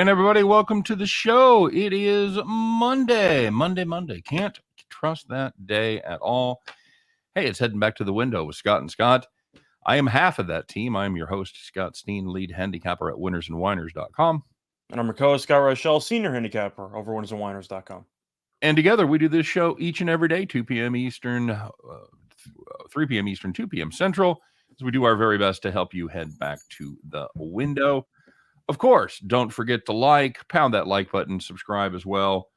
again, everybody. Welcome to the show. It is Monday. Monday. Can't trust that day at all. Hey, it's heading back to the window with Scott and Scott. I am half of that team. I am your host, Scott Steen, lead handicapper at winnersandwhiners.com. And I'm your co-host, Scott Rochelle, senior handicapper over winnersandwhiners.com. And together we do this show each and every day, 2 p.m. Eastern, 3 p.m. Eastern, 2 p.m. Central, as we do our very best to help you head back to the window. Of course, don't forget to pound that like button, subscribe as well,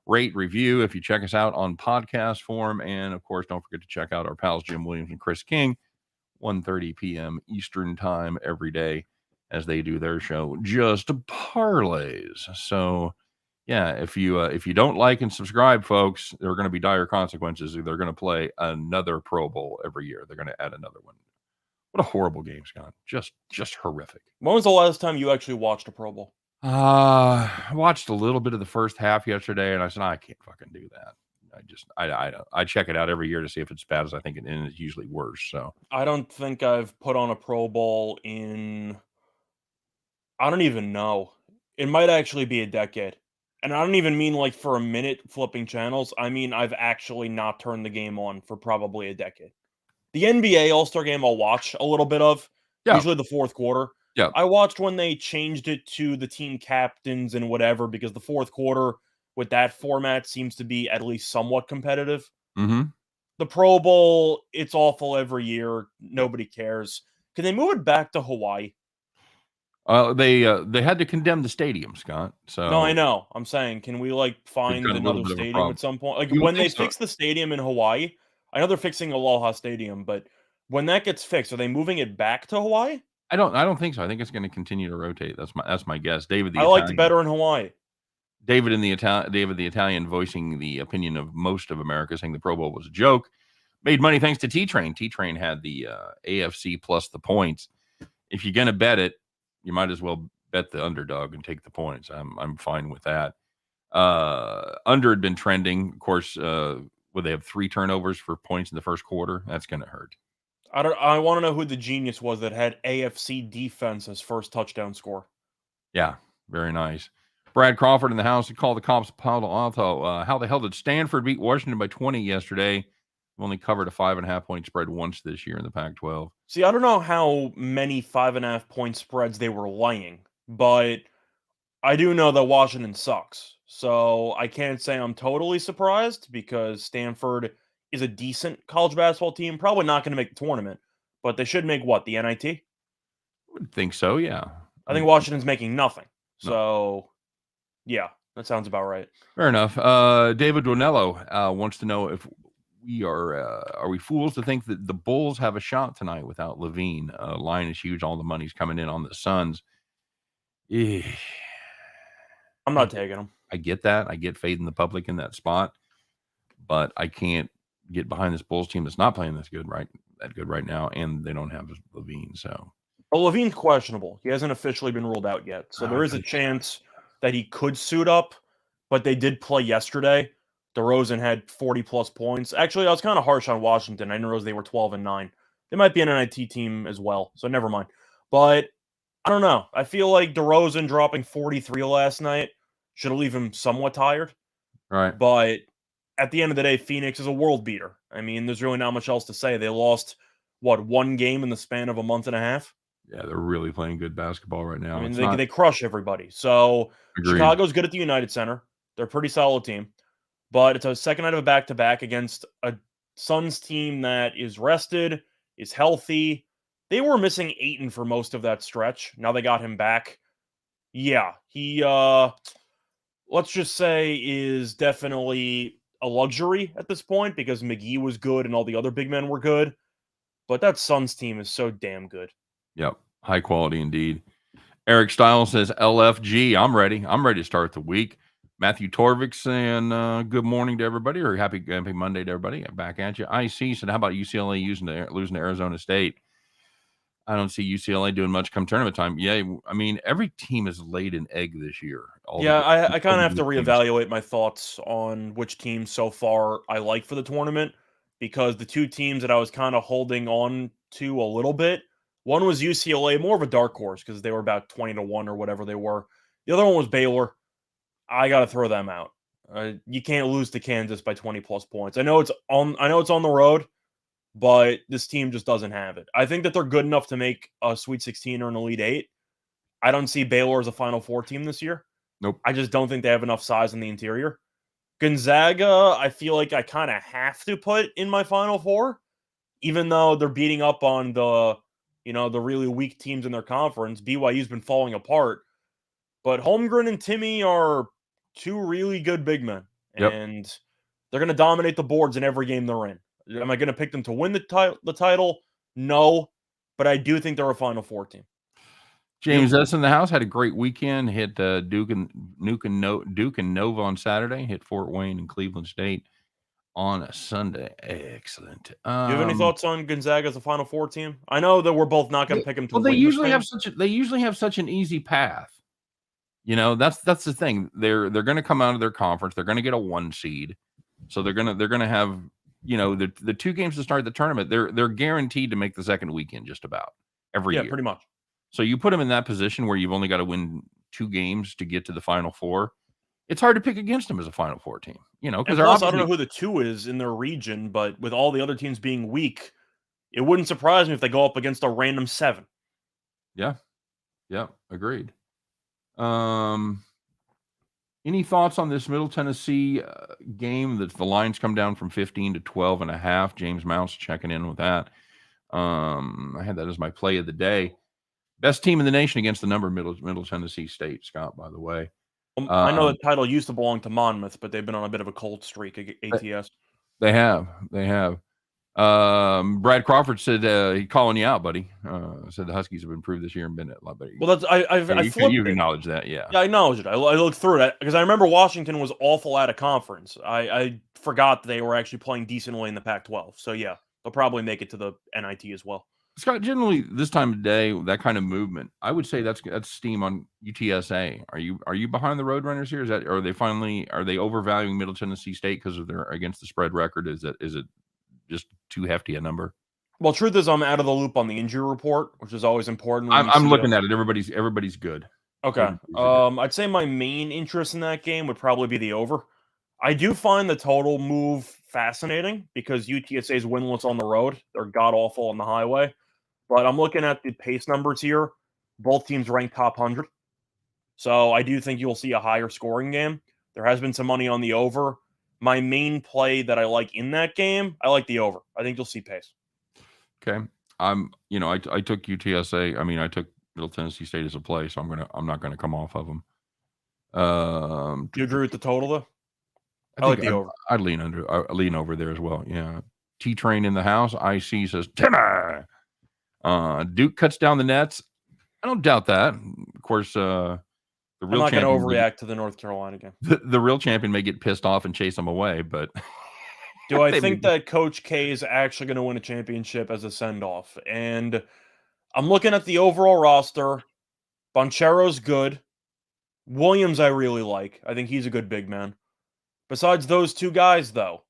rate, review if you check us out on podcast form. And of course, don't forget to check out our pals, Jim Williams and Chris King, 1:30 p.m. Eastern time every day as they do their show, Just Parlays. So yeah, if you don't like and subscribe, folks, there are going to be dire consequences. They're going to play another Pro Bowl every year. They're going to add another one. What a horrible game, Scott. Just horrific. When was the last time you actually watched a Pro Bowl? I watched a little bit of the first half yesterday, and I said, I can't fucking do that. I check it out every year to see if it's as bad as I think it is, and it's usually worse. So I don't think I've put on a Pro Bowl in, I don't even know. It might actually be a decade. And I don't even mean like for a minute flipping channels. I mean, I've actually not turned the game on for probably a decade. The NBA All-Star game I'll watch a little bit of, usually the fourth quarter. Yeah. I watched when they changed it to the team captains and whatever, because the fourth quarter with that format seems to be at least somewhat competitive. Mm-hmm. The Pro Bowl, it's awful every year. Nobody cares. Can they move it back to Hawaii? They had to condemn the stadium, Scott. So No, I know. I'm saying, can we like find another stadium at some point? Like when they fix the stadium in Hawaii, I know they're fixing Aloha Stadium, but when that gets fixed, are they moving it back to Hawaii? I don't think so. I think it's going to continue to rotate. That's my guess. David, I liked it better in Hawaii. David the Italian, voicing the opinion of most of America, saying the Pro Bowl was a joke. Made money thanks to T-Train. T-Train had the AFC plus the points. If you're going to bet it, you might as well bet the underdog and take the points. I'm fine with that. Under had been trending, of course. Would they have 3 turnovers for points in the first quarter? That's going to hurt. I want to know who the genius was that had AFC defense as first touchdown score. Yeah, very nice. Brad Crawford in the house. He called the Cops Palo Alto. How the hell did Stanford beat Washington by 20 yesterday? We've only covered a 5.5 point spread once this year in the Pac-12. See, I don't know how many 5.5 point spreads they were laying, but I do know that Washington sucks. So I can't say I'm totally surprised, because Stanford is a decent college basketball team. Probably not going to make the tournament, but they should make what, the NIT? I would think so, yeah. I think Washington's making nothing. So, yeah, that sounds about right. Fair enough. David Donello wants to know if we are we fools to think that the Bulls have a shot tonight without Levine? Line is huge. All the money's coming in on the Suns. I'm not taking them. I get that. I get fading the public in that spot, but I can't get behind this Bulls team that's not playing that good right now, and they don't have Levine. So, well, Levine's questionable. He hasn't officially been ruled out yet, so there is a chance that he could suit up. But they did play yesterday. DeRozan had 40-plus points. Actually, I was kind of harsh on Washington. I didn't realize they were 12-9. They might be an NIT team as well, so never mind. But I don't know. I feel like DeRozan dropping 43 last night should leave him somewhat tired. Right. But at the end of the day, Phoenix is a world beater. I mean, there's really not much else to say. They lost, one game in the span of a month and a half? Yeah, they're really playing good basketball right now. I mean, they crush everybody. So Agreed. Chicago's good at the United Center. They're a pretty solid team. But it's a second night of a back-to-back against a Suns team that is rested, is healthy. They were missing Ayton for most of that stretch. Now they got him back. Yeah, he, let's just say, is definitely a luxury at this point, because McGee was good and all the other big men were good. But that Suns team is so damn good. Yep, high quality indeed. Eric Stiles says, LFG, I'm ready. I'm ready to start the week. Matthew Torvik saying, good morning to everybody, or happy Monday to everybody. Back at you. IC said, how about UCLA losing to Arizona State? I don't see UCLA doing much come tournament time. Yeah, I mean, every team has laid an egg this year. I kind of have to reevaluate my thoughts on which teams so far I like for the tournament, because the two teams that I was kind of holding on to a little bit, one was UCLA, more of a dark horse, because they were about 20-1 or whatever they were The other one was Baylor. I got to throw them out. You can't lose to Kansas by 20+ points. I know it's on the road, but this team just doesn't have it. I think that they're good enough to make a Sweet 16 or an Elite 8. I don't see Baylor as a Final Four team this year. Nope. I just don't think they have enough size in the interior. Gonzaga, I feel like I kind of have to put in my Final Four, even though they're beating up on the really weak teams in their conference. BYU's been falling apart, but Holmgren and Timmy are two really good big men, and they're going to dominate the boards in every game they're in. Am I going to pick them to win the title? No, but I do think they're a Final Four team. James S. in the house had a great weekend. Hit Duke and Nova on Saturday. Hit Fort Wayne and Cleveland State on a Sunday. Excellent. Do you have any thoughts on Gonzaga as a Final Four team? I know that we're both not going to pick them to win. They usually have such an easy path. That's the thing. They're going to come out of their conference. They're going to get a 1 seed. So they're going to have the 2 games to start the tournament. They're guaranteed to make the second weekend just about every year. Yeah, pretty much. So you put them in that position where you've only got to win 2 games to get to the Final Four. It's hard to pick against them as a Final Four team, because I don't know who the 2 is in their region, but with all the other teams being weak, it wouldn't surprise me if they go up against a random 7. Yeah, agreed. Any thoughts on this Middle Tennessee game? That the lines come down from 15 to 12.5. James Mouse checking in with that. I had that as my play of the day. Best team in the nation against the number Middle Tennessee State, Scott, by the way. I know the title used to belong to Monmouth, but they've been on a bit of a cold streak at ATS. They have. Brad Crawford said he's calling you out, buddy. Said the Huskies have improved this year and been a lot better. Well, you acknowledge that, yeah. Yeah, I acknowledge it. I looked through it because I remember Washington was awful at a conference. I forgot that they were actually playing decently in the Pac-12. So yeah, they'll probably make it to the NIT as well. Scott, generally this time of day, that kind of movement, I would say that's steam on UTSA. Are you behind the Roadrunners here? Are they overvaluing Middle Tennessee State because of their against the spread record? Is it just too hefty a number? Well, truth is, I'm out of the loop on the injury report, which is always important. I'm looking at it. Everybody's good. Okay. I'd say my main interest in that game would probably be the over. I do find the total move fascinating because UTSA is winless on the road. They're god-awful on the highway. But I'm looking at the pace numbers here. Both teams rank top 100. So I do think you'll see a higher scoring game. There has been some money on the over. My main play that I like in that game, I like the over. I think you'll see pace. Okay. I took UTSA. I mean, I took Middle Tennessee State as a play, so I'm not going to come off of them. Do you agree with the total though? I like the over. I'd lean over there as well. Yeah. T-Train in the house. IC says Timmy. Duke cuts down the nets. I don't doubt that. Of course, the real I'm not going to overreact to the North Carolina game. The real champion may get pissed off and chase them away, but do I think that Coach K is actually going to win a championship as a send-off? And I'm looking at the overall roster. Bonchero's good. Williams I really like. I think he's a good big man. Besides those 2 guys, though,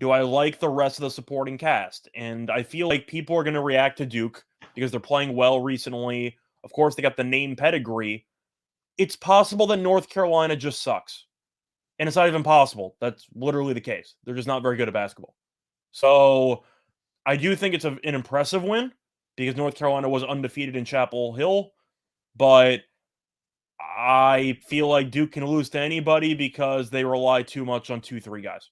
do I like the rest of the supporting cast? And I feel like people are going to react to Duke because they're playing well recently. Of course, they got the name pedigree. It's possible that North Carolina just sucks. And it's not even possible. That's literally the case. They're just not very good at basketball. So I do think it's an impressive win because North Carolina was undefeated in Chapel Hill. But I feel like Duke can lose to anybody because they rely too much on 2-3 guys.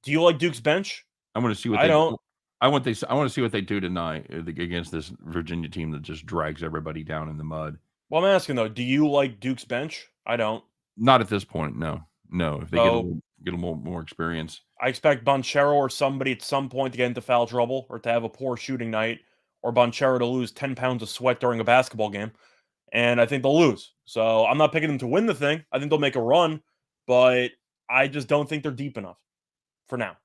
Do you like Duke's bench? I want to see what I want to see what they do tonight against this Virginia team that just drags everybody down in the mud. Well, I'm asking though, do you like Duke's bench? I don't. Not at this point, no. If they get a little more experience, I expect Bonchero or somebody at some point to get into foul trouble or to have a poor shooting night, or Bonchero to lose 10 pounds of sweat during a basketball game, and I think they'll lose. So I'm not picking them to win the thing. I think they'll make a run, but I just don't think they're deep enough for now.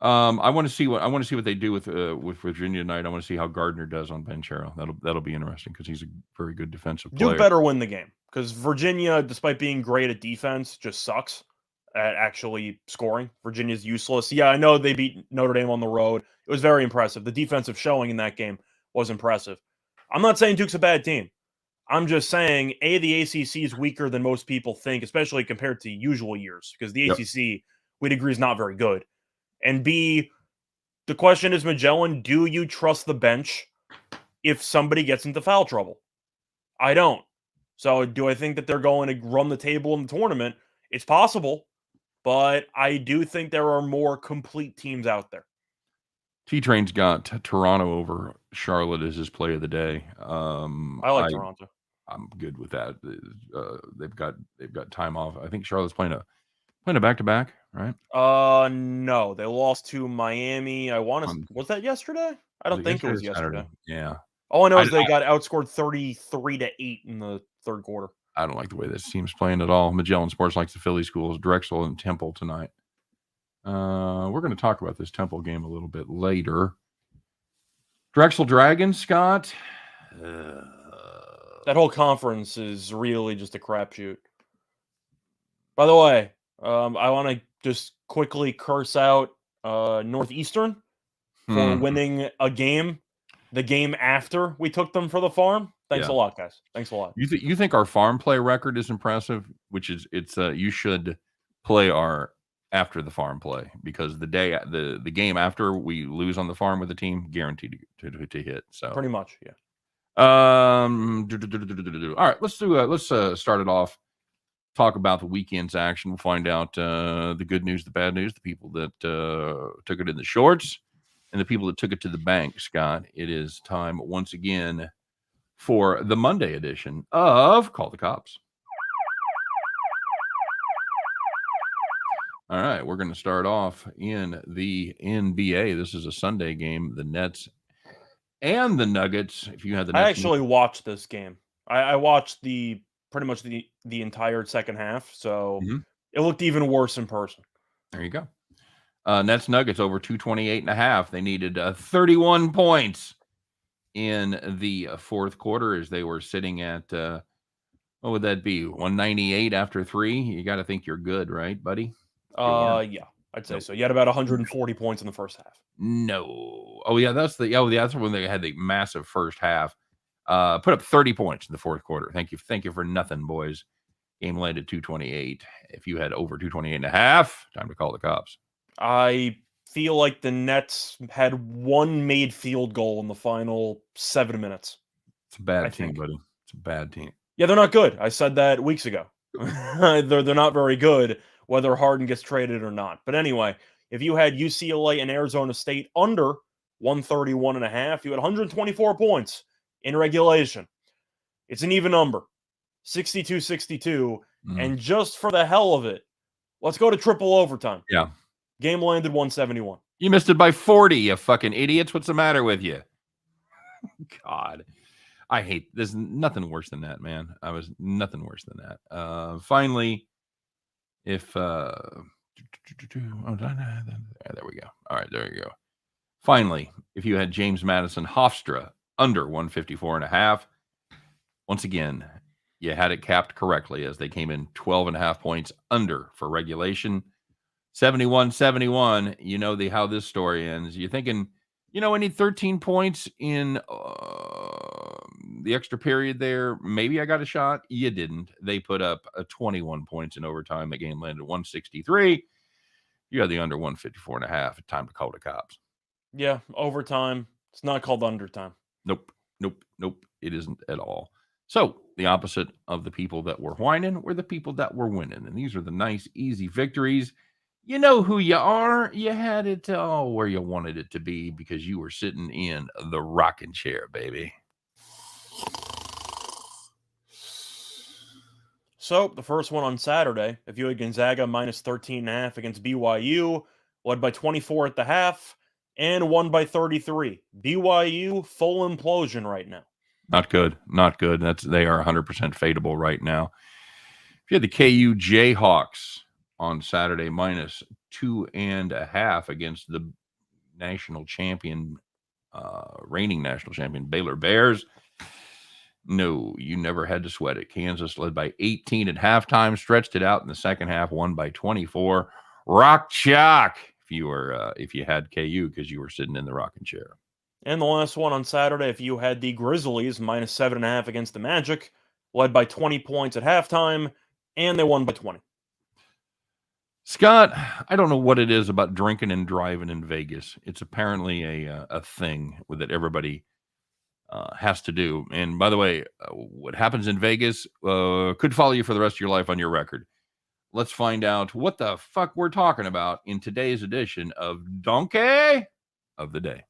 I want to see what they do with Virginia tonight. I want to see how Gardner does on Banchero. That'll be interesting because he's a very good defensive player. Duke better win the game because Virginia, despite being great at defense, just sucks at actually scoring. Virginia's useless. Yeah, I know they beat Notre Dame on the road. It was very impressive. The defensive showing in that game was impressive. I'm not saying Duke's a bad team. I'm just saying, the ACC is weaker than most people think, especially compared to usual years, because the ACC, we'd agree, is not very good. And B, the question is, Magellan, do you trust the bench if somebody gets into foul trouble? I don't. So do I think that they're going to run the table in the tournament? It's possible, but I do think there are more complete teams out there. T-Train's got Toronto over Charlotte as his play of the day. I like Toronto. I'm good with that. They've got time off. I think Charlotte's playing a back-to-back, right? No, they lost to Miami. Was that yesterday? I don't think it was yesterday. Saturday. Yeah. All I know is they got outscored 33-8 in the third quarter. I don't like the way this team's playing at all. Magellan Sports likes the Philly schools, Drexel and Temple tonight. We're going to talk about this Temple game a little bit later. Drexel Dragons, Scott. That whole conference is really just a crapshoot. By the way, I want to just quickly curse out Northeastern for winning a game, the game after we took them for the farm. Thanks a lot, guys. Thanks a lot. You think our farm play record is impressive? Which is you should play our after the farm play, because the game after we lose on the farm with the team, guaranteed to hit. So pretty much, yeah. All right, let's start it off. Talk about the weekend's action. We'll find out the good news, the bad news, the people that took it in the shorts, and the people that took it to the bank. Scott, it is time once again for the Monday edition of Call the Cops. All right, we're going to start off in the NBA. This is a Sunday game. The Nets and the Nuggets. If you had the Nets, I actually watched this game. I watched pretty much the entire second half, so it looked even worse in person. There you go. Nets Nuggets over 228.5. They needed 31 points in the fourth quarter as they were sitting at what would that be? 198 after 3. You got to think you're good, right, buddy? Yeah, I'd say so. You had about 140 points in the first half. No. Oh yeah, that's when they had the massive first half. Put up 30 points in the fourth quarter. Thank you for nothing, boys. Game landed 228. If you had over 228.5, time to call the cops. I feel like the Nets had one made field goal in the final 7 minutes. It's a bad team, buddy. It's a bad team. Yeah, they're not good. I said that weeks ago. They're not very good, whether Harden gets traded or not. But anyway, if you had UCLA and Arizona State under 131.5, you had 124 points in regulation. It's an even number, 62-62. And just for the hell of it, let's go to triple overtime. Yeah. Game landed 171. You missed it by 40, you fucking idiots. What's the matter with you? God. I hate, there's nothing worse than that, man. Nothing worse than that. Finally, if there we go. All right, there you go. Finally, if you had James Madison Hofstra under 154.5, once again, you had it capped correctly as they came in 12.5 points under for regulation. 71-71. You know how this story ends. You're thinking, I need 13 points in the extra period there. Maybe I got a shot. You didn't. They put up 21 points in overtime. The game landed 163. You had the under 154.5. Time to call the cops. Yeah, overtime. It's not called undertime. Nope. It isn't at all. So the opposite of the people that were whining were the people that were winning. And these are the nice, easy victories. You know who you are. You had it all where you wanted it to be because you were sitting in the rocking chair, baby. So the first one on Saturday, if you had Gonzaga minus 13.5 against BYU, led by 24 at the half and won by 33. BYU full implosion right now. Not good. They are 100% fadeable right now. If you had the KU Jayhawks on Saturday minus 2.5 against the national champion, reigning national champion Baylor Bears. No, you never had to sweat it. Kansas led by 18 at halftime, stretched it out in the second half, won by 24. Rock chalk if you had KU because you were sitting in the rocking chair. And the last one on Saturday, if you had the Grizzlies minus 7.5 against the Magic, led by 20 points at halftime, and they won by 20. Scott, I don't know what it is about drinking and driving in Vegas. It's apparently a thing that everybody has to do. And by the way, what happens in Vegas could follow you for the rest of your life on your record. Let's find out what the fuck we're talking about in today's edition of Donkey of the Day.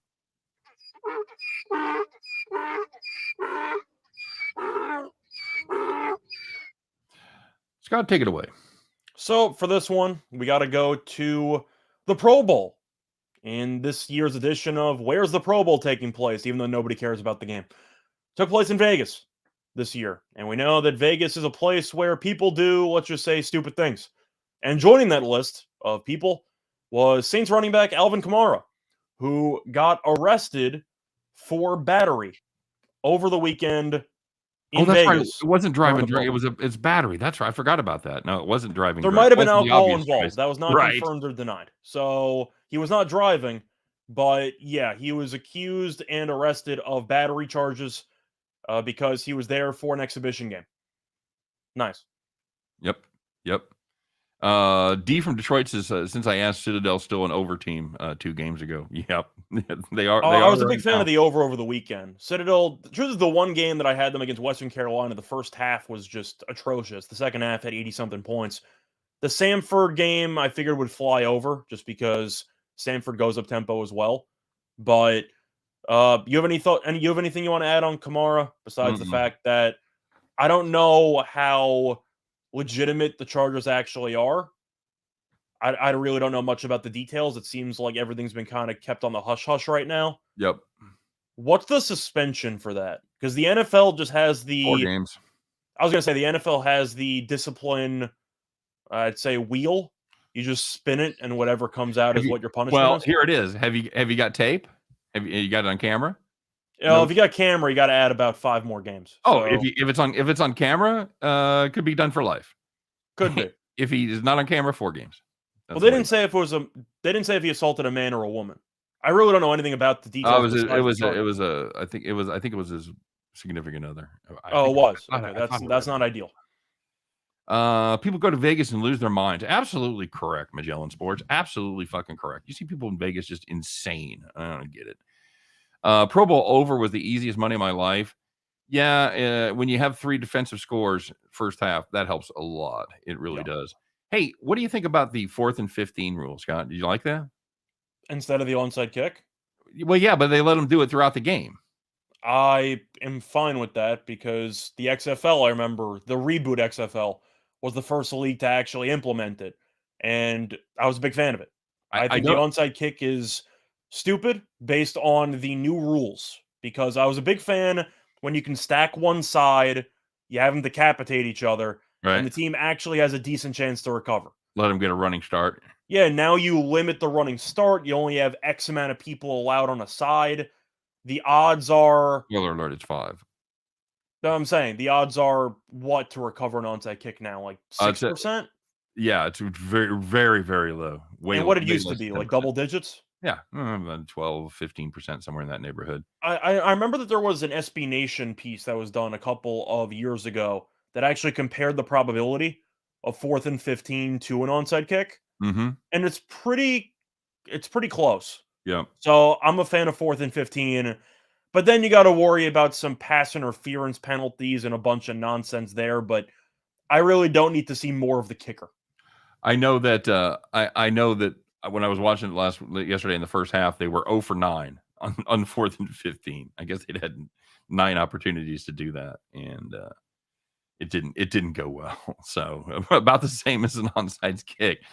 Scott, take it away. So for this one, we got to go to the Pro Bowl in this year's edition of Where's the Pro Bowl taking place, even though nobody cares about the game. Took place in Vegas this year, and we know that Vegas is a place where people do, let's just say, stupid things. And joining that list of people was Saints running back Alvin Kamara, who got arrested for battery over the weekend in that's Vegas. right. It wasn't driving drink. It's battery. That's right. I forgot about that. No, it wasn't driving. There might have been alcohol involved. That was not confirmed or denied. So he was not driving, but yeah, he was accused and arrested of battery charges because he was there for an exhibition game. Nice. Yep. D from Detroit says, since I asked Citadel still an over team 2 games ago. Yep. They are. I was a big fan of the over the weekend. Citadel, the truth is, the one game that I had them against Western Carolina, the first half was just atrocious. The second half had 80-something points. The Samford game I figured would fly over just because Samford goes up tempo as well. But you have anything you want to add on Kamara besides the fact that I don't know how legitimate the charges actually are? I really don't know much about the details. It seems like everything's been kind of kept on the hush-hush right now. Yep. What's the suspension for that? Because the NFL just has the 4 games. I was going to say the NFL has the discipline, I'd say, wheel. You just spin it, and whatever comes out is what your punishment is. Here it is. Have you got tape? Have you got it on camera? No. If you got camera, you got to add about 5 more games. Oh, so, if it's on camera, it could be done for life. Could be. If he is not on camera, 4 games. Well, they didn't say if he assaulted a man or a woman. I really don't know anything about the details. I think it was his significant other. It was. Okay, that's not ideal. People go to Vegas and lose their minds. Absolutely correct, Magellan Sports. Absolutely fucking correct. You see people in Vegas just insane. I don't get it. Pro Bowl over was the easiest money of my life. Yeah, when you have 3 defensive scores first half, that helps a lot. It really does. Hey, what do you think about the 4th and 15 rule, Scott? Did you like that? Instead of the onside kick? Well, yeah, but they let them do it throughout the game. I am fine with that because the XFL, I remember, the reboot XFL, was the first league to actually implement it. And I was a big fan of it. I think the onside kick is stupid based on the new rules because I was a big fan when you can stack one side, you have them decapitate each other, and the team actually has a decent chance to recover. Let them get a running start. Yeah, now you limit the running start. You only have X amount of people allowed on a side. The odds are... Spoiler alert, it's 5. No, I'm saying the odds are what to recover an onside kick now? Like 6%? Yeah, it's very, very, very low. And what it used to be, like double digits? Yeah, 12, 15%, somewhere in that neighborhood. I remember that there was an SB Nation piece that was done a couple of years ago that actually compared the probability of 4th and 15 to an onside kick. Mm-hmm. And it's pretty close. Yeah. So I'm a fan of 4th and 15, but then you got to worry about some pass interference penalties and a bunch of nonsense there. But I really don't need to see more of the kicker. I know that I know that when I was watching it yesterday in the first half, they were 0 for 9 on 4th and 15. I guess they'd had 9 opportunities to do that, and it didn't go well. So about the same as an onside kick.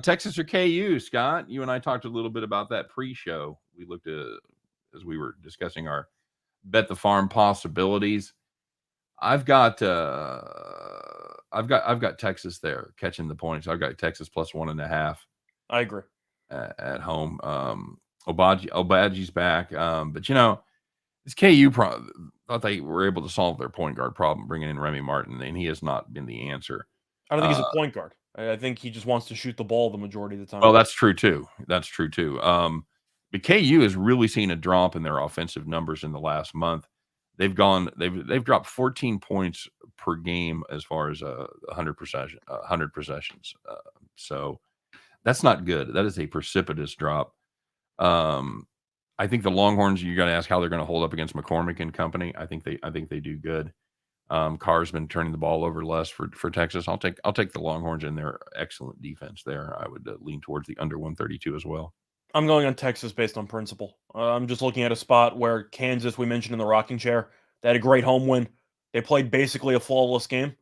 Texas or KU, Scott? You and I talked a little bit about that pre-show. We looked at as we were discussing our bet the farm possibilities. I've got Texas there catching the points. I've got Texas plus 1.5. I agree. At home. Obaji's back. But this KU thought they were able to solve their point guard problem, bringing in Remy Martin, and he has not been the answer. I don't think he's a point guard. I think he just wants to shoot the ball the majority of the time. Well, that's true too. But KU has really seen a drop in their offensive numbers in the last month. they've dropped 14 points per game as far as 100 possessions. So that's not good. That is a precipitous drop. I think the Longhorns, you got to ask how they're going to hold up against McCormick and company. I think they do good. Carr's been turning the ball over less for Texas. I'll take the Longhorns and their excellent defense there. I would lean towards the under 132 as well. I'm going on Texas based on principle. I'm just looking at a spot where Kansas, we mentioned in the rocking chair, they had a great home win. They played basically a flawless game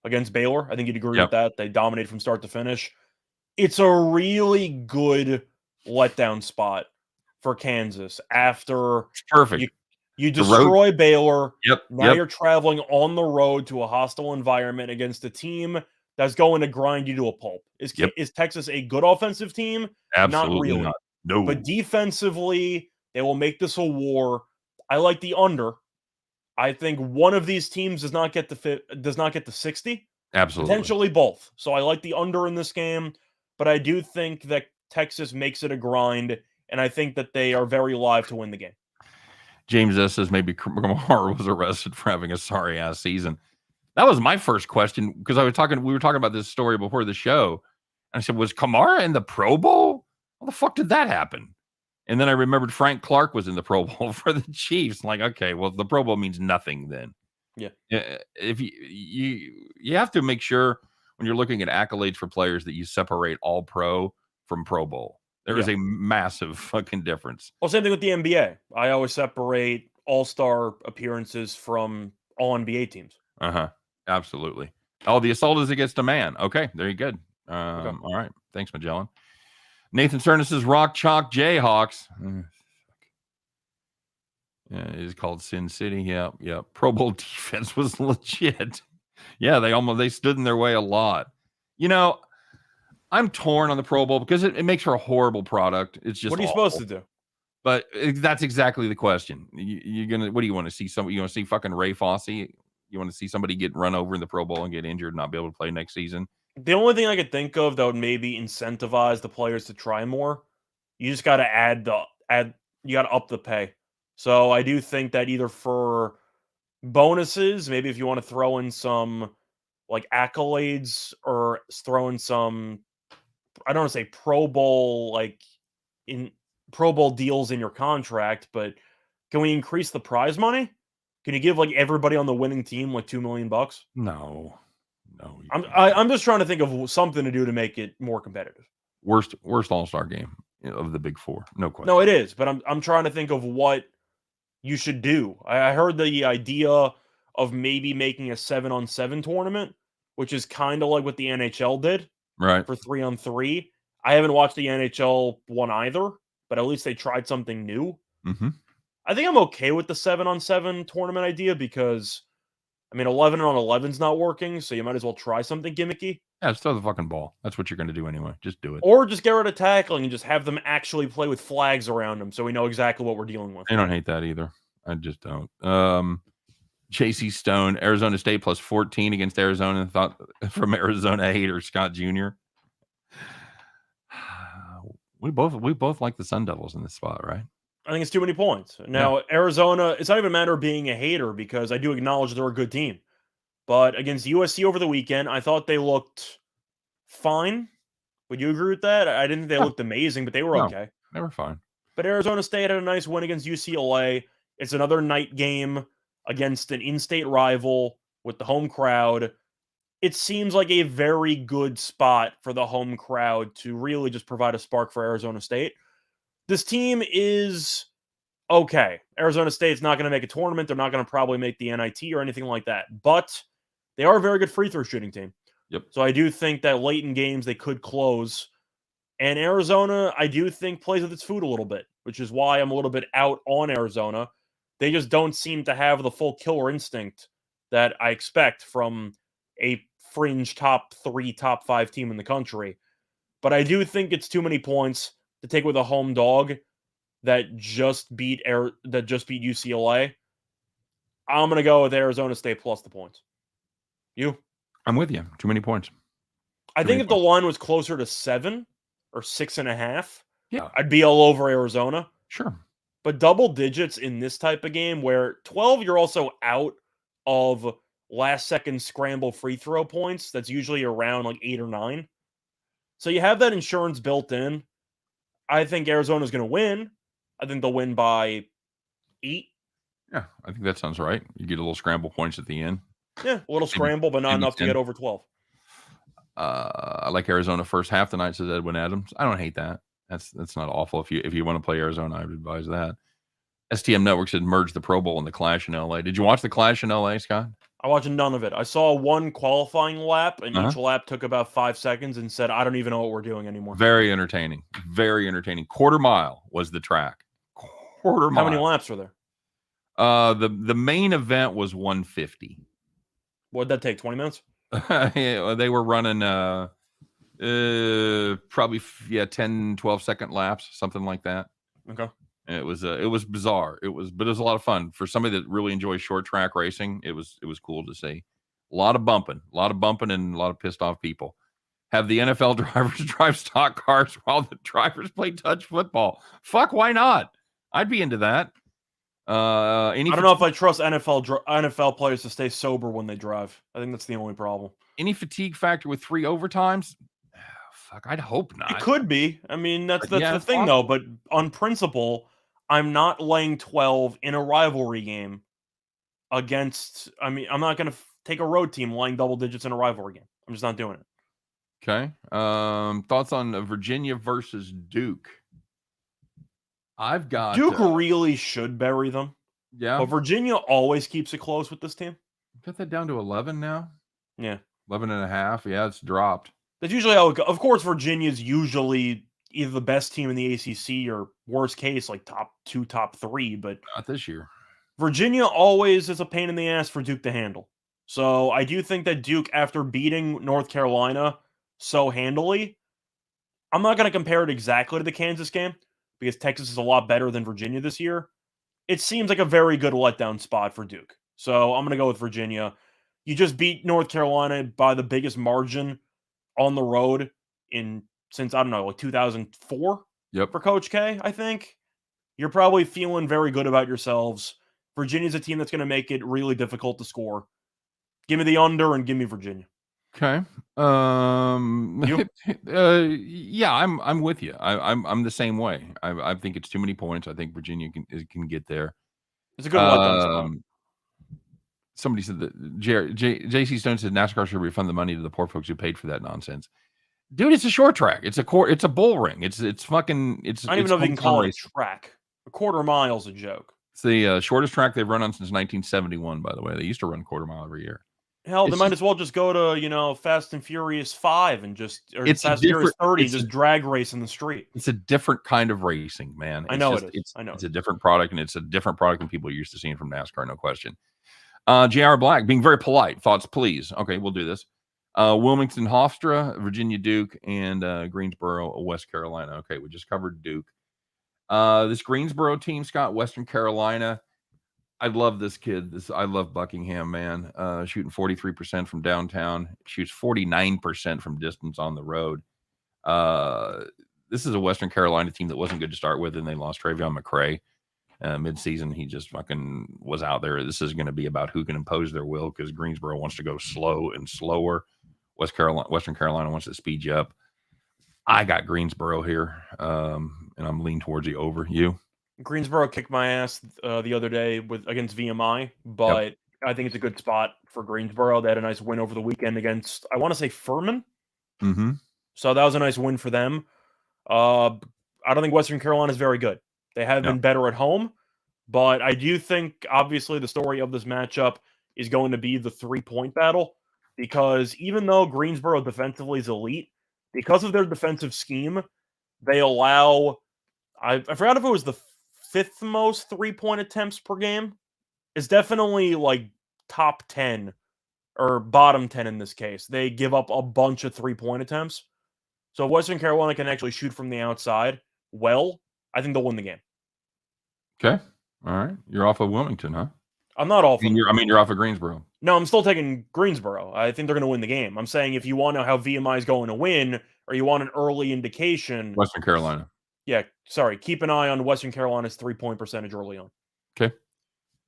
against Baylor. I think you'd agree with that. They dominated from start to finish. It's a really good letdown spot for Kansas after Perfect. You destroy Baylor. Now Yep. you're traveling on the road to a hostile environment against a team that's going to grind you to a pulp. Is Texas a good offensive team? Absolutely not really. not. No. But defensively, they will make this a war. I like the under. I think one of these teams does not get the 60. Absolutely. Potentially both. So I like the under in this game, but I do think that Texas makes it a grind, and I think that they are very live to win the game. James S. says maybe Kamara was arrested for having a sorry ass season. That was my first question because we were talking about this story before the show. And I said, was Kamara in the Pro Bowl? How the fuck did that happen? And then I remembered Frank Clark was in the Pro Bowl for the Chiefs. Like, okay, well, the Pro Bowl means nothing then. Yeah. If you have to make sure when you're looking at accolades for players that you separate all pro from Pro Bowl. There is a massive fucking difference. Well, same thing with the NBA. I always separate all-star appearances from all NBA teams. Absolutely. Oh, the assault is against a man. Okay, very good. All right. Thanks, Magellan. Nathan Cerny says Rock Chalk Jayhawks. Yeah, it is called Sin City. Yeah. Pro Bowl defense was legit. Yeah, they stood in their way a lot. You know, I'm torn on the Pro Bowl because it makes for a horrible product. It's just what are you supposed to do? But that's exactly the question. What do you want to see? You want to see fucking Ray Fosse? You want to see somebody get run over in the Pro Bowl and get injured and not be able to play next season? The only thing I could think of that would maybe incentivize the players to try more, you just got to you got to up the pay. So I do think that either for bonuses, maybe if you want to throw in some like accolades or throw in some, I don't want to say Pro Bowl in Pro Bowl deals in your contract, but can we increase the prize money? Can you give like everybody on the winning team like $2 million? No. I'm just trying to think of something to do to make it more competitive. Worst All-Star game of the Big Four, no question. No, it is, but I'm trying to think of what you should do. I heard the idea of maybe making a 7-on-7 tournament, which is kind of like what the NHL did, right? For 3-on-3. I haven't watched the NHL one either, but at least they tried something new. Mm-hmm. I think I'm okay with the 7-on-7 tournament idea because, I mean, 11-on-11's not working, so you might as well try something gimmicky. Yeah, just throw the fucking ball. That's what you're going to do anyway. Just do it. Or just get rid of tackling and just have them actually play with flags around them so we know exactly what we're dealing with. I don't hate that either. I just don't. JC Stone, Arizona State plus 14 against Arizona. Thought from Arizona hater Scott Jr. We both like the Sun Devils in this spot, right? I think it's too many points. Now, Arizona, it's not even a matter of being a hater because I do acknowledge they're a good team. But against USC over the weekend, I thought they looked fine. Would you agree with that? I didn't think they looked amazing, but they were okay. They were fine. But Arizona State had a nice win against UCLA. It's another night game against an in-state rival with the home crowd. It seems like a very good spot for the home crowd to really just provide a spark for Arizona State. This team is okay. Arizona State's not going to make a tournament. They're not going to probably make the NIT or anything like that. But they are a very good free throw shooting team. Yep. So I do think that late in games they could close. And Arizona, I do think, plays with its food a little bit, which is why I'm a little bit out on Arizona. They just don't seem to have the full killer instinct that I expect from a fringe top 3, top 5 team in the country. But I do think it's too many points to take with a home dog that just beat UCLA. I'm going to go with Arizona State plus the points. You? I'm with you. Too many points. I think if the line was closer to 7 or 6.5, yeah, I'd be all over Arizona. Sure. But double digits in this type of game where 12, you're also out of last second scramble free throw points. That's usually around like 8 or 9. So you have that insurance built in. I think Arizona's going to win. I think they'll win by 8. Yeah, I think that sounds right. You get a little scramble points at the end. Yeah, a little scramble, but not enough to get over 12. I like Arizona first half tonight, says Edwin Adams. I don't hate that. That's not awful. If you want to play Arizona, I would advise that. STM Network said merge the Pro Bowl and the Clash in LA. Did you watch the Clash in LA, Scott? I watched none of it. I saw one qualifying lap, and each lap took about 5 seconds and said, I don't even know what we're doing anymore. Very entertaining. Very entertaining. Quarter mile was the track. Quarter mile. How many laps were there? The main event was 150. What'd that take? 20 minutes? Yeah, they were running probably 10, 12-second laps, something like that. Okay. And it was bizarre. But it was a lot of fun for somebody that really enjoys short track racing. It was cool to see. A lot of bumping, and a lot of pissed off people. Have the NFL drivers drive stock cars while the drivers play touch football. Fuck, why not? I'd be into that. I don't know if I trust NFL players to stay sober when they drive. I think that's the only problem. Any fatigue factor with 3 overtimes? Fuck, I'd hope not. It could be. I mean, that's the thing, though. But on principle, I'm not laying 12 in a rivalry game against. I mean, I'm not going to take a road team laying double digits in a rivalry game. I'm just not doing it. Okay. Thoughts on Virginia versus Duke? I've got Duke really should bury them. Yeah. But Virginia always keeps it close with this team. Got that down to 11 now? Yeah. 11.5. Yeah, it's dropped. That's usually how it goes. Of course, Virginia's usually either the best team in the ACC or worst case, like top 2, top 3. But not this year. Virginia always is a pain in the ass for Duke to handle. So I do think that Duke, after beating North Carolina so handily, I'm not going to compare it exactly to the Kansas game because Texas is a lot better than Virginia this year. It seems like a very good letdown spot for Duke. So I'm going to go with Virginia. You just beat North Carolina by the biggest margin on the road since, I don't know, like 2004 for Coach K, I think. You're probably feeling very good about yourselves. Virginia's a team that's going to make it really difficult to score. Give me the under and give me Virginia. Okay. Yeah, I'm with you. I'm the same way. I think it's too many points. I think Virginia can get there. It's a good letdown spot. Somebody said that JC Stone said NASCAR should refund the money to the poor folks who paid for that nonsense. Dude, it's a short track. It's a bull ring. It's fucking. I don't even know if you can call it a track. A quarter mile's a joke. It's the shortest track they've run on since 1971. By the way, they used to run a quarter mile every year. Hell, they might as well just go to Fast and Furious 5 and Fast and Furious 30 and just drag race in the street. It's a different kind of racing, man. I know it is. It's a different product, and it's a different product than people are used to seeing from NASCAR, no question. J.R. Black, being very polite. Thoughts, please. Okay, we'll do this. Wilmington, Hofstra, Virginia, Duke, and Greensboro, West Carolina. Okay, we just covered Duke. This Greensboro team, Scott, Western Carolina. I love this kid. I love Buckingham, man. Shooting 43% from downtown. Shoots 49% from distance on the road. This is a Western Carolina team that wasn't good to start with, and they lost Travion McCray. Mid-season, he just fucking was out there. This is going to be about who can impose their will because Greensboro wants to go slow and slower. Western Carolina wants to speed you up. I got Greensboro here, and I'm leaning towards the over. You? Greensboro kicked my ass the other day against VMI, but I think it's a good spot for Greensboro. They had a nice win over the weekend against, I want to say, Furman. Mm-hmm. So that was a nice win for them. I don't think Western Carolina is very good. They have been better at home, but I do think, obviously, the story of this matchup is going to be the 3-point battle, because even though Greensboro defensively is elite, because of their defensive scheme, they allow, I forgot if it was the 5th most 3-point attempts per game. It's definitely like top 10 or bottom 10 in this case. They give up a bunch of 3-point attempts. So if Western Carolina can actually shoot from the outside well, I think they'll win the game. Okay. All right. You're off of Wilmington, huh? I'm not off. You're off of Greensboro. No, I'm still taking Greensboro. I think they're going to win the game. I'm saying if you want to know how VMI is going to win, or you want an early indication, Western Carolina. Yeah, sorry. Keep an eye on Western Carolina's 3-point percentage early on. Okay.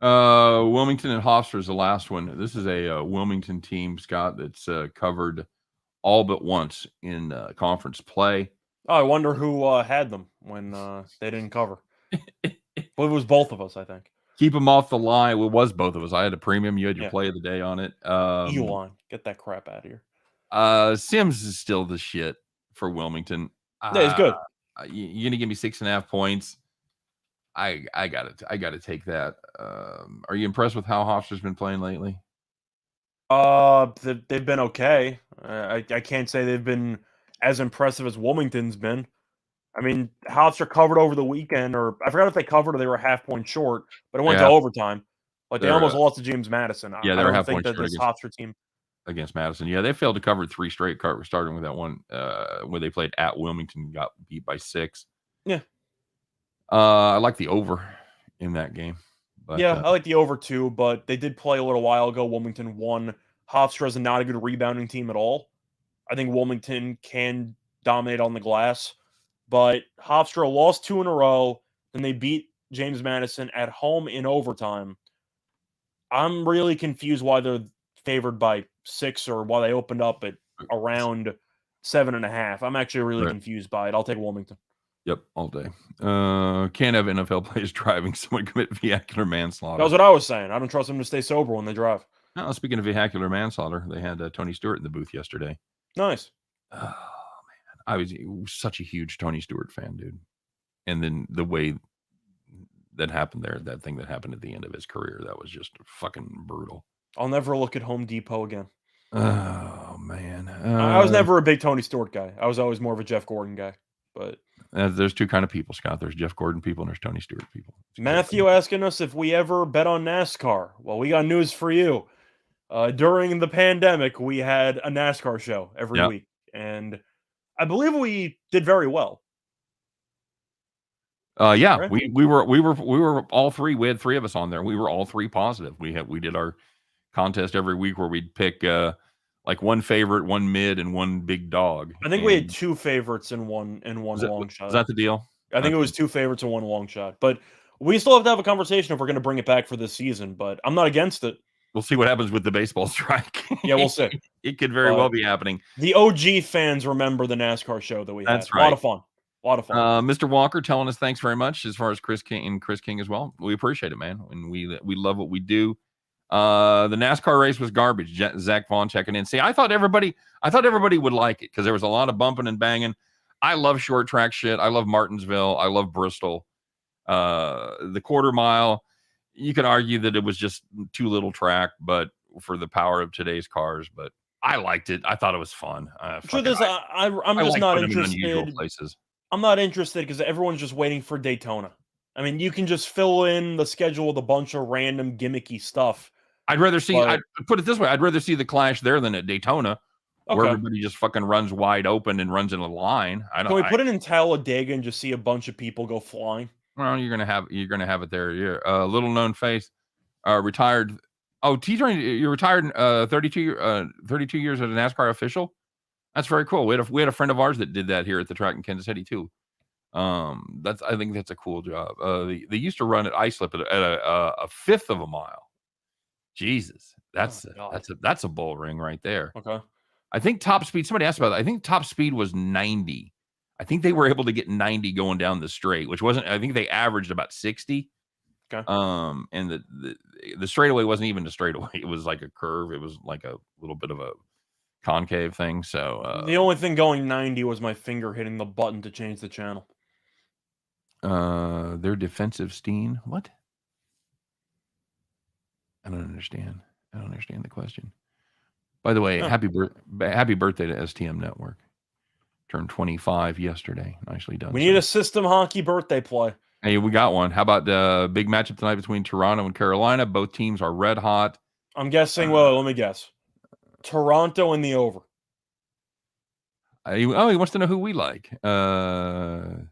Wilmington and Hofstra is the last one. This is a Wilmington team, Scott, that's covered all but once in conference play. Oh, I wonder who had them when they didn't cover. Well, it was both of us, I think. Keep them off the line. Well, it was both of us. I had a premium. You had your Yeah. play of the day on it. Elon, get that crap out of here. Sims is still the shit for Wilmington. Yeah, he's good. You're gonna give me 6.5 points. I gotta take that. Are you impressed with how Hofstra's been playing lately? They've been okay. I can't say they've been as impressive as Wilmington's been. I mean, Hofstra covered over the weekend, or I forgot if they covered or they were a half-point short, but it went to overtime. But they almost lost to James Madison. Yeah, I they were don't half-point think that short this Hofstra team against Madison. Yeah, they failed to cover 3 straight, starting with that one where they played at Wilmington and got beat by 6. Yeah. I like the over in that game. But, yeah, I like the over too, but they did play a little while ago. Wilmington won. Hofstra is not a good rebounding team at all. I think Wilmington can dominate on the glass, but Hofstra lost 2 in a row. Then they beat James Madison at home in overtime. I'm really confused why they're favored by 6 or why they opened up at around 7.5. I'm actually really confused by it. I'll take Wilmington. Yep, all day. Can't have NFL players driving someone commit vehicular manslaughter. That was what I was saying. I don't trust them to stay sober when they drive. Now, speaking of vehicular manslaughter, they had Tony Stewart in the booth yesterday. Nice. Oh, man. I was such a huge Tony Stewart fan, dude. And then the way that happened there, that thing that happened at the end of his career, that was just fucking brutal. I'll never look at Home Depot again. Oh, man. I was never a big Tony Stewart guy. I was always more of a Jeff Gordon guy. But there's 2 kind of people, Scott. There's Jeff Gordon people and there's Tony Stewart people. Matthew asking us if we ever bet on NASCAR. Well, we got news for you. During the pandemic, we had a NASCAR show every week, and I believe we did very well. Yeah, right? we were all 3. We had 3 of us on there. We were all 3 positive. We did our contest every week where we'd pick like 1 favorite, 1 mid, and 1 big dog. I think we had 2 favorites and one long shot. Is that the deal? I think it was 2 favorites and 1 long shot. But we still have to have a conversation if we're going to bring it back for this season. But I'm not against it. We'll see what happens with the baseball strike. Yeah, we'll see. It could very well be happening. The OG fans remember the NASCAR show that we had. That's right. A lot of fun. A lot of fun. Mr. Walker telling us thanks very much as far as Chris King as well. We appreciate it, man. And we love what we do. The NASCAR race was garbage. Zach Vaughn checking in. See, I thought everybody would like it because there was a lot of bumping and banging. I love short track shit. I love Martinsville. I love Bristol. The quarter mile, you could argue that it was just too little track, but for the power of today's cars. But I liked it. I thought it was fun. Truth is, I'm just not interested. Places. I'm not interested because everyone's just waiting for Daytona. I mean, you can just fill in the schedule with a bunch of random gimmicky stuff. I'd rather see. I'd put it this way: I'd rather see the clash there than at Daytona, where everybody just fucking runs wide open and runs in a line. Can we put it in Talladega and just see a bunch of people go flying? Well, you're gonna have it there. You're little known face, retired. Oh, you retired 32 years as a NASCAR official. That's very cool. We had a friend of ours that did that here at the track in Kansas City too. I think that's a cool job. They used to run at Islip at a 1/5 of a mile. Jesus, that's a bull ring right there. Okay. I think top speed. Somebody asked about that. I think top speed was 90. I think they were able to get 90 going down the straight, which wasn't. I think they averaged about 60. Okay. And the straightaway wasn't even a straightaway. It was like a curve. It was like a little bit of a concave thing. So the only thing going 90 was my finger hitting the button to change the channel. Their defensive Steen. What? I don't understand. I don't understand the question. By the way, happy birthday to STM Network. Turned 25 yesterday. Nicely done. We need a system hockey birthday play. Hey, we got one. How about the big matchup tonight between Toronto and Carolina? Both teams are red hot. I'm guessing. Well, let me guess. Toronto in the over. He wants to know who we like. Who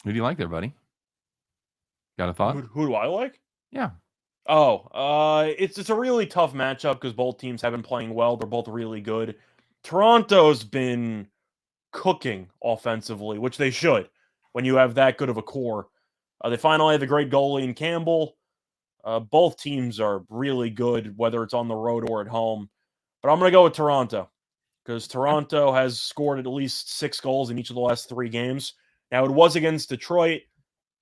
do you like there, buddy? Got a thought? Who do I like? Yeah. Oh, it's a really tough matchup because both teams have been playing well. They're both really good. Toronto's been cooking offensively, which they should when you have that good of a core. They finally have a great goalie in Campbell. Both teams are really good, whether it's on the road or at home. But I'm going to go with Toronto because Toronto has scored at least 6 goals in each of the last 3 games. Now, it was against Detroit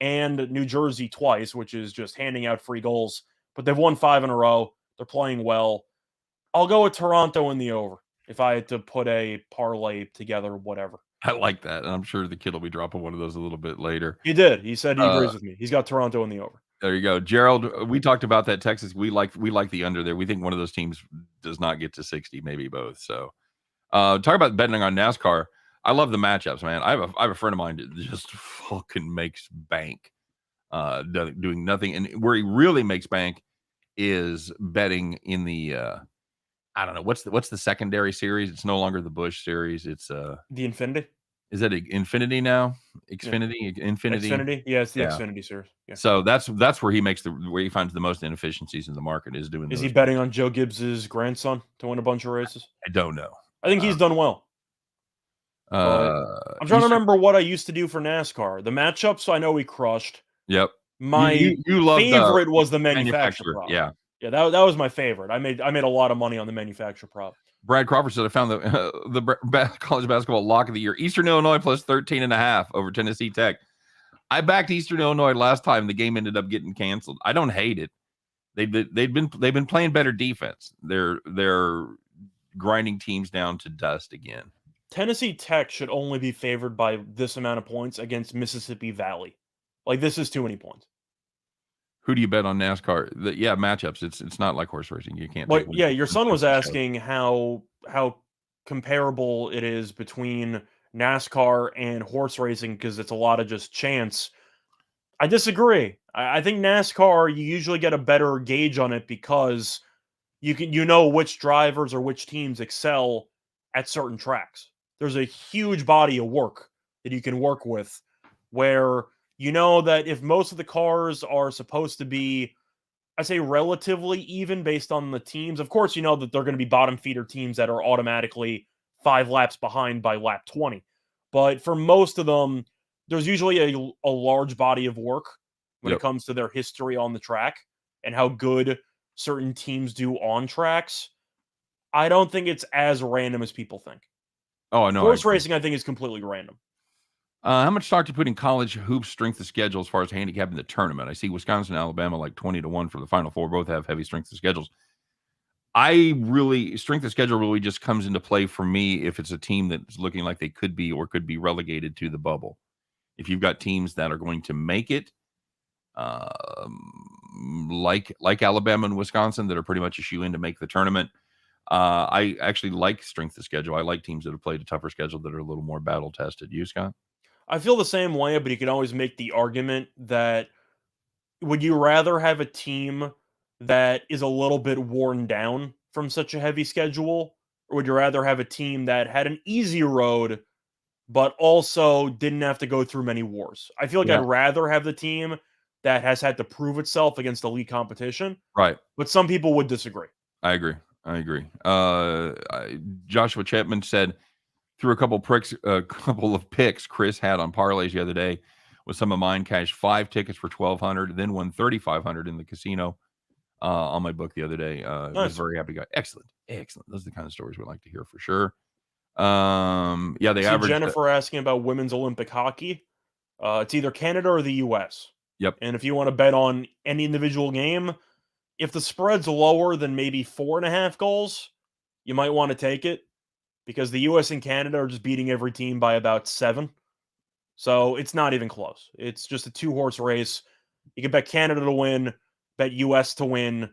and New Jersey twice, which is just handing out free goals. But they've won 5 in a row. They're playing well. I'll go with Toronto in the over if I had to put a parlay together, whatever. I like that. And I'm sure the kid will be dropping one of those a little bit later. He did. He said he agrees with me. He's got Toronto in the over. There you go. Gerald, we talked about that Texas. We like the under there. We think one of those teams does not get to 60, maybe both. So talk about betting on NASCAR. I love the matchups, man. I have a friend of mine that just fucking makes bank doing nothing. And where he really makes bank is betting in the I don't know, what's the secondary series? It's no longer the Busch series. It's the Infinity. Is that Infinity now? Infinity? Xfinity? Yeah, it's the Xfinity series. Yeah. So that's where he where he finds the most inefficiencies in the market is doing. Is he betting on Joe Gibbs's grandson to win a bunch of races? I don't know. I think he's done well. I'm trying to remember what I used to do for NASCAR. The matchups I know we crushed. Yep. My you favorite was the manufacturer prop. Yeah. Yeah, that was my favorite. I made a lot of money on the manufacturer prop. Brad Crawford said, I found the college basketball lock of the year. Eastern Illinois plus 13.5 over Tennessee Tech. I backed Eastern Illinois last time. The game ended up getting canceled. I don't hate it. They've been playing better defense. They're grinding teams down to dust again. Tennessee Tech should only be favored by this amount of points against Mississippi Valley. Like, this is too many points. Who do you bet on NASCAR? Matchups. It's not like horse racing. You can't. Well, yeah, your son was asking how comparable it is between NASCAR and horse racing because it's a lot of just chance. I disagree. I think NASCAR, you usually get a better gauge on it because you know which drivers or which teams excel at certain tracks. There's a huge body of work that you can work with where you know that if most of the cars are supposed to be, I say relatively even based on the teams, of course, you know that they're going to be bottom feeder teams that are automatically 5 laps behind by lap 20. But for most of them, there's usually a large body of work when it comes to their history on the track and how good certain teams do on tracks. I don't think it's as random as people think. Oh, no. Horse racing, I think, is completely random. How much stock do you put in college hoops strength of schedule as far as handicapping the tournament? I see Wisconsin and Alabama like 20-1 for the Final Four. Both have heavy strength of schedules. Strength of schedule really just comes into play for me if it's a team that's looking like they could be or could be relegated to the bubble. If you've got teams that are going to make it, like Alabama and Wisconsin, that are pretty much a shoe in to make the tournament. I actually like strength of schedule. I like teams that have played a tougher schedule that are a little more battle tested. You, Scott? I feel the same way, but you can always make the argument that would you rather have a team that is a little bit worn down from such a heavy schedule, or would you rather have a team that had an easy road but also didn't have to go through many wars? I feel like I'd rather have the team that has had to prove itself against elite competition. Right. But some people would disagree. I agree. Joshua Chapman said, through a couple of picks Chris had on parlays the other day with some of mine, cashed 5 tickets for $1,200, then won $3,500 in the casino on my book the other day. Nice. Was a very happy guy. Excellent. Those are the kind of stories we like to hear for sure. They average. Jennifer asking about women's Olympic hockey. It's either Canada or the U.S. Yep. And if you want to bet on any individual game, if the spread's lower than maybe 4.5 goals, you might want to take it because the U.S. and Canada are just beating every team by about 7. So it's not even close. It's just a 2-horse race. You can bet Canada to win, bet U.S. to win.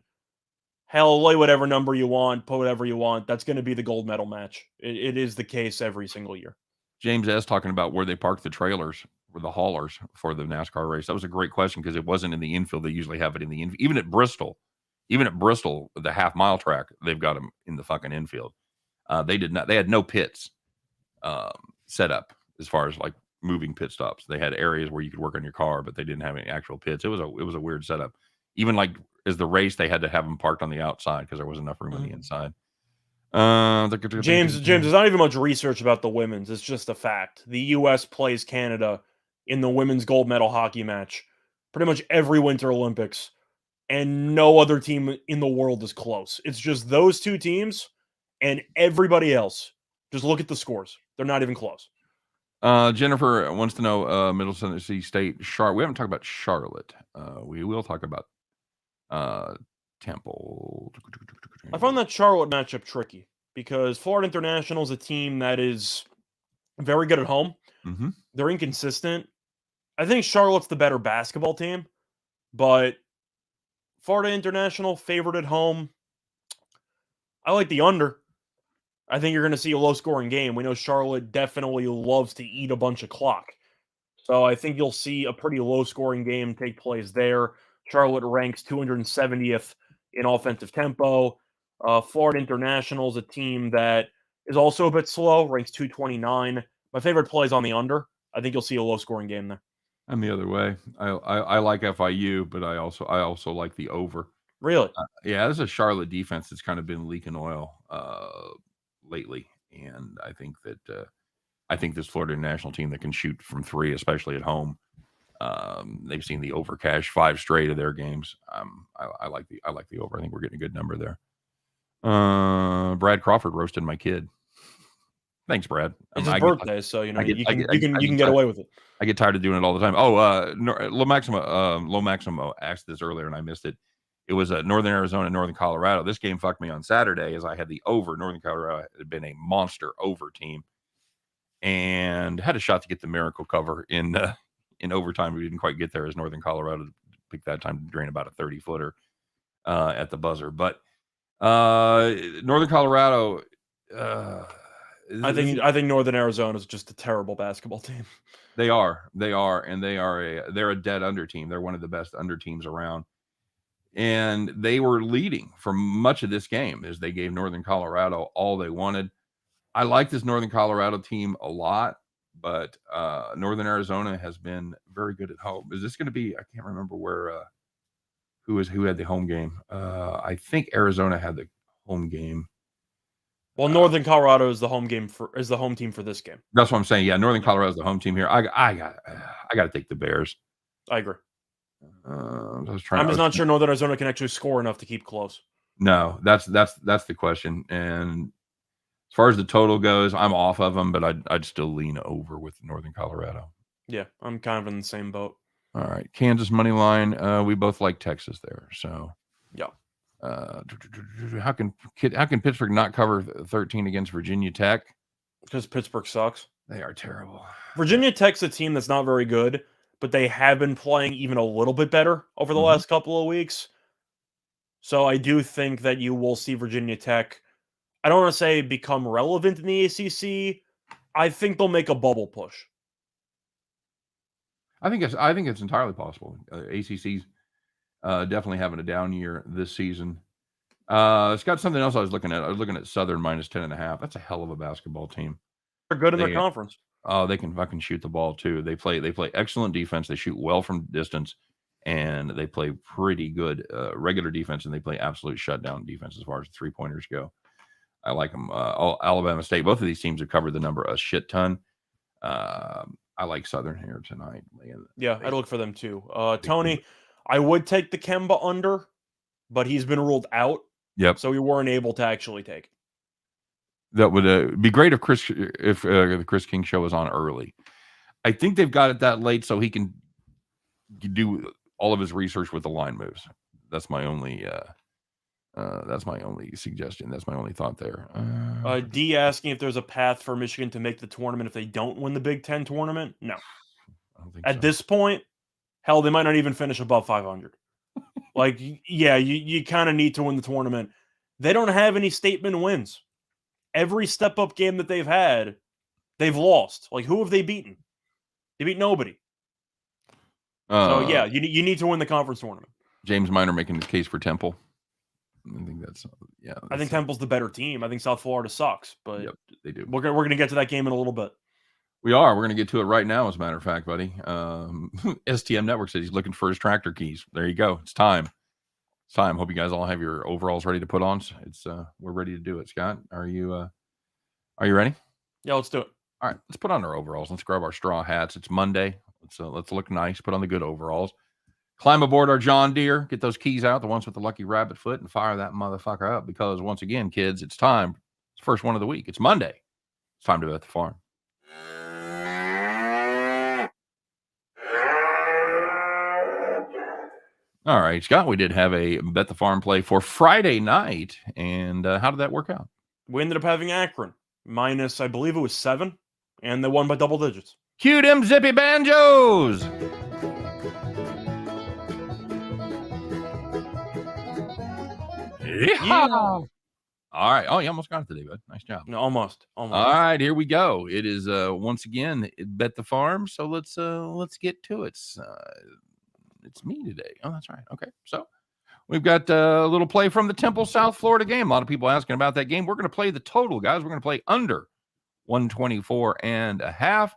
Hell, lay whatever number you want, put whatever you want. That's going to be the gold medal match. It is the case every single year. James S. talking about where they park the trailers or the haulers for the NASCAR race. That was a great question because it wasn't in the infield. They usually have it in the infield. Even at Bristol, the half-mile track, they've got them in the fucking infield. They had no pits set up as far as like moving pit stops. They had areas where you could work on your car, but they didn't have any actual pits. It was a weird setup. Even like as the race, they had to have them parked on the outside because there wasn't enough room on the inside. James, there's not even much research about the women's. It's just a fact. The U.S. plays Canada in the women's gold medal hockey match pretty much every Winter Olympics, and no other team in the world is close. It's just those two teams and everybody else. Just look at the scores. They're not even close. Jennifer wants to know Middle Tennessee State. We haven't talked about Charlotte. We will talk about Temple. I found that Charlotte matchup tricky because Florida International is a team that is very good at home. Mm-hmm. They're inconsistent. I think Charlotte's the better basketball team, but Florida International favored at home. I like the under. I think you're going to see a low-scoring game. We know Charlotte definitely loves to eat a bunch of clock. So I think you'll see a pretty low-scoring game take place there. Charlotte ranks 270th in offensive tempo. Florida International is a team that is also a bit slow, ranks 229. My favorite play is on the under. I think you'll see a low-scoring game there. I'm the other way. I like FIU, but I also like the over. Really? Yeah, this is a Charlotte defense that's kind of been leaking oil lately, and I think this Florida national team that can shoot from three, especially at home, they've seen the over cash 5 straight of their games. I like the over. I think we're getting a good number there. Brad Crawford roasted my kid. Thanks, Brad. It's his birthday, so you can get away with it. I get tired of doing it all the time. Oh, Low Maximo asked this earlier, and I missed it. It was Northern Arizona, Northern Colorado. This game fucked me on Saturday as I had the over. Northern Colorado had been a monster over team, and had a shot to get the miracle cover in overtime. We didn't quite get there as Northern Colorado picked that time to drain about a 30-footer at the buzzer. But Northern Colorado. I think Northern Arizona is just a terrible basketball team. They are, and they're a dead under team. They're one of the best under teams around, and they were leading for much of this game as they gave Northern Colorado all they wanted. I like this Northern Colorado team a lot, but Northern Arizona has been very good at home. Is this going to be? I can't remember who had the home game. I think Arizona had the home game. Well, Northern Colorado is the home team for this game. That's what I'm saying. Yeah, Northern Colorado is the home team here. I got to take the Bears. I agree. I'm just not sure Northern Arizona can actually score enough to keep close. No, that's the question. And as far as the total goes, I'm off of them, but I'd still lean over with Northern Colorado. Yeah, I'm kind of in the same boat. All right, Kansas money line. We both like Texas there, so yeah. How can Pittsburgh not cover 13 against Virginia Tech? Because Pittsburgh sucks. They are terrible. Virginia Tech's a team that's not very good, but they have been playing even a little bit better over the last couple of weeks. So I do think that you will see Virginia Tech, I don't want to say become relevant in the ACC. I think they'll make a bubble push. I think it's entirely possible. ACC's definitely having a down year this season. It's got something else I was looking at. I was looking at Southern minus 10.5. That's a hell of a basketball team. They're good in their conference. Oh, they can fucking shoot the ball too. They play excellent defense. They shoot well from distance, and they play pretty good regular defense, and they play absolute shutdown defense as far as 3-pointers go. I like them. Alabama State. Both of these teams have covered the number a shit ton. I like Southern here tonight. Yeah, I'd look for them too. Tony, I would take the Kemba under, but he's been ruled out. Yep. So we weren't able to actually take it. That would be great if the Chris King show was on early. I think they've got it that late so he can do all of his research with the line moves. That's my only suggestion. That's my only thought there. D asking if there's a path for Michigan to make the tournament if they don't win the Big Ten tournament. No. I don't think At this point, hell, they might not even finish above 500. Like, yeah, you kind of need to win the tournament. They don't have any statement wins. Every step-up game that they've had, they've lost. Like, who have they beaten? They beat nobody. So, yeah, you need to win the conference tournament. James Miner making the case for Temple. I think I think Temple's the better team. I think South Florida sucks, but yep, they do. We're going to get to that game in a little bit. We are. We're going to get to it right now, as a matter of fact, buddy. STM Network says he's looking for his tractor keys. There you go. It's time. It's time. Hope you guys all have your overalls ready to put on. It's we're ready to do it. Scott, are you ready? Yeah, let's do it. All right, let's put on our overalls. Let's grab our straw hats. It's Monday. Let's look nice. Put on the good overalls. Climb aboard our John Deere. Get those keys out, the ones with the lucky rabbit foot, and fire that motherfucker up. Because once again, kids, it's time. It's the first one of the week. It's Monday. It's time to bet the farm. All right, Scott, we did have a bet the farm play for Friday night. And how did that work out? We ended up having Akron minus, I believe it was 7, and they won by double digits. Cue them zippy banjos. Yeah. All right. Oh, you almost got it today, bud. Nice job. No, almost. All right, here we go. It is once again bet the farm. So let's get to it. It's me today. Oh, that's right. Okay, so we've got a little play from the Temple, South Florida game. A lot of people asking about that game. We're going to play the total, guys. We're going to play under 124.5. A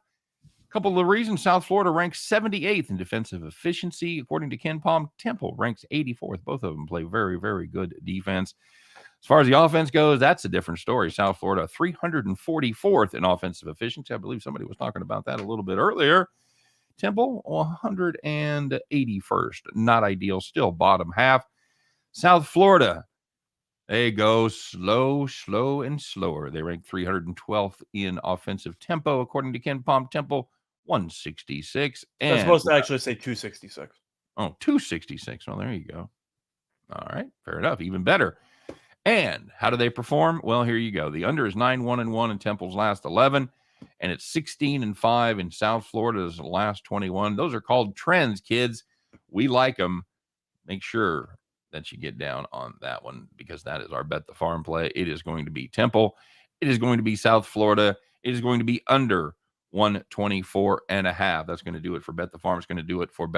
couple of reasons. South Florida ranks 78th in defensive efficiency. According to Ken Palm, Temple ranks 84th. Both of them play very, very good defense. As far as the offense goes, that's a different story. South Florida, 344th in offensive efficiency. I believe somebody was talking about that a little bit earlier. Temple, 181st. Not ideal. Still bottom half. South Florida, they go slow, and slower. They rank 312th in offensive tempo, according to Ken Palm. Temple, 166. That's supposed to actually say 266. Oh, 266. Well, there you go. All right, fair enough. Even better. And how do they perform? Well, here you go. The under is 9-1-1 in Temple's last 11. And it's 16-5 in South Florida's last 21. Those are called trends, kids. We like them. Make sure that you get down on that one because that is our bet the farm play. It is going to be Temple. It is going to be South Florida. It is going to be under 124.5. That's going to do it for Bet the Farm. It's going to do it for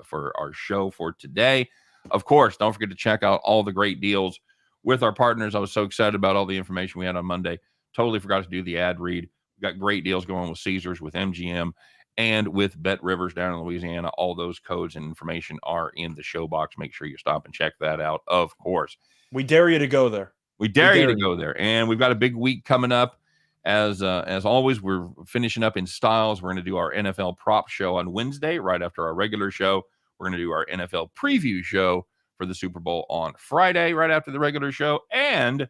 for our show for today. Of course, don't forget to check out all the great deals with our partners. I was so excited about all the information we had on Monday. Totally forgot to do the ad read. Got great deals going with Caesars, with MGM, and with BetRivers down in Louisiana. All those codes and information are in the show box. Make sure you stop and check that out, of course. We dare you to go there. We dare you to go there. And we've got a big week coming up. As always, we're finishing up in styles. We're going to do our NFL prop show on Wednesday, right after our regular show. We're going to do our NFL preview show for the Super Bowl on Friday, right after the regular show. And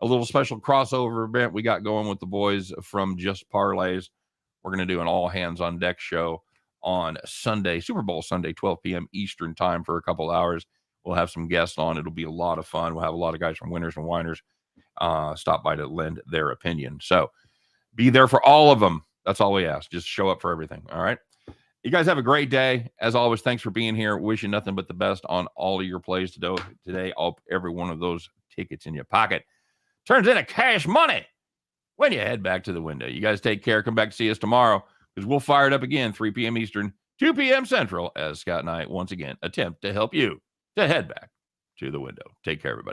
a little special crossover event we got going with the boys from Just Parlays. We're going to do an all-hands-on-deck show on Sunday, Super Bowl Sunday, 12 p.m. Eastern time for a couple hours. We'll have some guests on. It'll be a lot of fun. We'll have a lot of guys from Whiners and Whiners stop by to lend their opinion. So be there for all of them. That's all we ask. Just show up for everything, all right? You guys have a great day. As always, thanks for being here. Wishing nothing but the best on all of your plays today. Every one of those tickets in your pocket turns into cash money when you head back to the window. You guys take care. Come back to see us tomorrow because we'll fire it up again, 3 p.m. Eastern, 2 p.m. Central, as Scott and I once again attempt to help you to head back to the window. Take care, everybody.